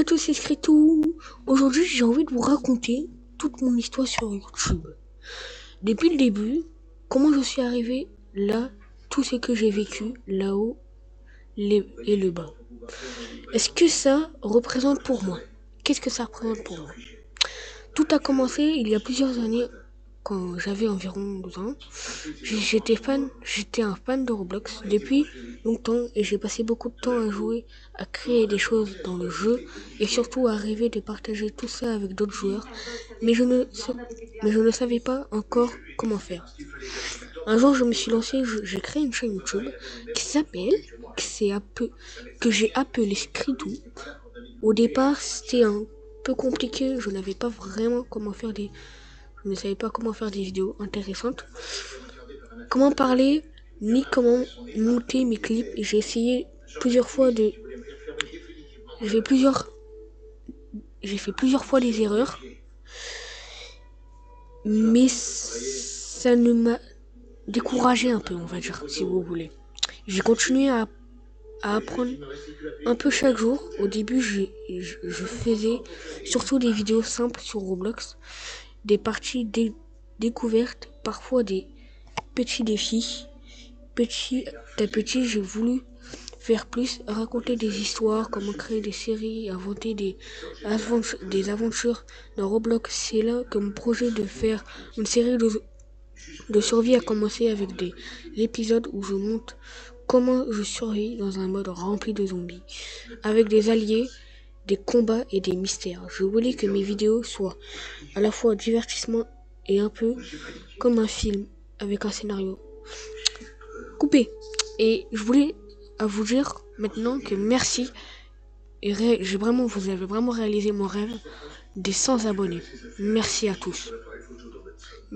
tous, c'est Skritou. Aujourd'hui, j'ai envie de vous raconter toute mon histoire sur YouTube. Depuis le début, comment je suis arrivé là, tout ce que j'ai vécu là-haut et le bas. Est-ce que ça représente pour moi? Qu'est-ce que ça représente pour moi? Tout a commencé il y a plusieurs années, quand j'avais environ 12 ans. J'étais un fan de Roblox depuis longtemps et j'ai passé beaucoup de temps à jouer, à créer des choses dans le jeu et surtout à rêver de partager tout ça avec d'autres joueurs. Mais je ne savais pas encore comment faire. Un jour, je me suis lancé, j'ai créé une chaîne YouTube que j'ai appelé Skritou. Au départ, c'était un peu compliqué, je ne savais pas comment faire des vidéos intéressantes, comment parler, ni comment monter mes clips. Et j'ai essayé plusieurs fois j'ai fait plusieurs fois des erreurs, mais ça ne m'a découragé un peu, on va dire, si vous voulez. J'ai continué à apprendre un peu chaque jour. Au début, je faisais surtout des vidéos simples sur Roblox, des parties découvertes, parfois des petits défis. Petit à petit, j'ai voulu faire plus, raconter des histoires, comment créer des séries, inventer des aventures dans Roblox. C'est là que mon projet de faire une série de survie a commencé, avec des épisodes où je montre comment je survis dans un mode rempli de zombies, avec des alliés, des combats et des mystères. Je voulais que mes vidéos soient à la fois divertissement et un peu comme un film avec un scénario coupé. Et je voulais vous dire maintenant que merci. Et vous avez vraiment réalisé mon rêve des 100 abonnés. Merci à tous.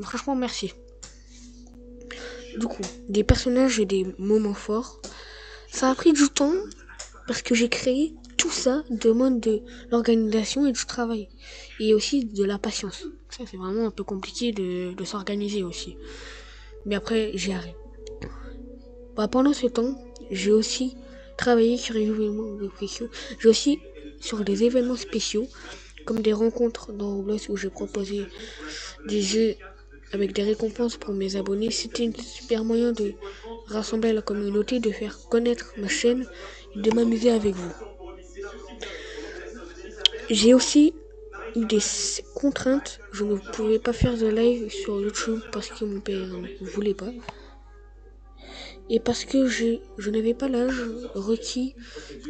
Franchement, merci. Du coup, des personnages et des moments forts. Ça a pris du temps parce que j'ai créé tout ça, demande de l'organisation et du travail. Et aussi de la patience. Ça, c'est vraiment un peu compliqué de s'organiser aussi. Mais après, j'y arrive. Pendant ce temps, j'ai aussi travaillé sur des événements spéciaux. J'ai aussi sur des événements spéciaux, comme des rencontres dans Roblox où j'ai proposé des jeux avec des récompenses pour mes abonnés. C'était un super moyen de rassembler la communauté, de faire connaître ma chaîne et de m'amuser avec vous. J'ai aussi eu des contraintes. Je ne pouvais pas faire de live sur YouTube parce que mon père ne voulait pas. Et parce que je n'avais pas l'âge requis,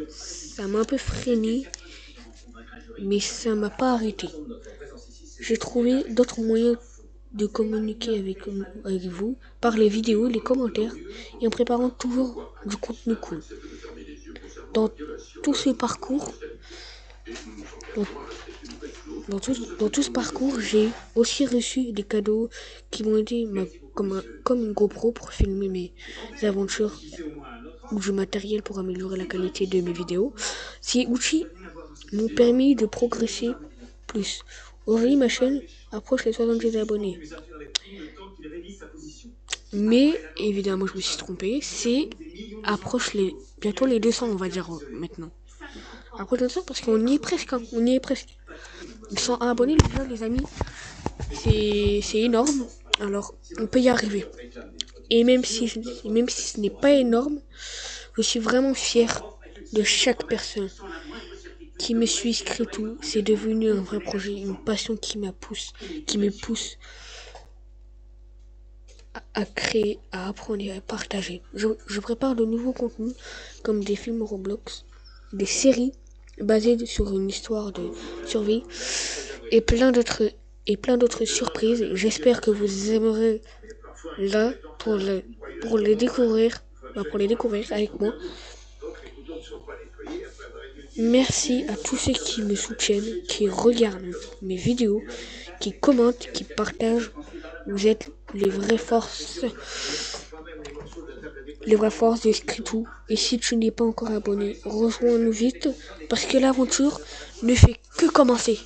ça m'a un peu freiné, mais ça m'a pas arrêté. J'ai trouvé d'autres moyens de communiquer avec vous par les vidéos, les commentaires et en préparant toujours du contenu cool. Dans tout ce parcours, j'ai aussi reçu des cadeaux qui m'ont aidé comme une GoPro pour filmer mes aventures ou du matériel pour améliorer la qualité de mes vidéos. Ces outils m'ont permis de progresser plus. Aujourd'hui, ma chaîne approche les 70 abonnés. Mais évidemment, je me suis trompée. Bientôt les 200, on va dire maintenant. Approche les 200 parce qu'on y est presque. On y est presque. 100 abonnés déjà, les amis. C'est énorme. Alors, on peut y arriver. Et même si ce n'est pas énorme, je suis vraiment fier de chaque personne qui me suit. Skritou, c'est devenu un vrai projet, une passion qui me pousse à créer, à apprendre et à partager. Je prépare de nouveaux contenus comme des films Roblox, des séries basées sur une histoire de survie et plein d'autres surprises. J'espère que vous aimerez là pour les découvrir avec moi. Merci à tous ceux qui me soutiennent, qui regardent mes vidéos, qui commentent, qui partagent. Vous êtes les vraies forces de Skritou. Et si tu n'es pas encore abonné, rejoins-nous vite parce que l'aventure ne fait que commencer.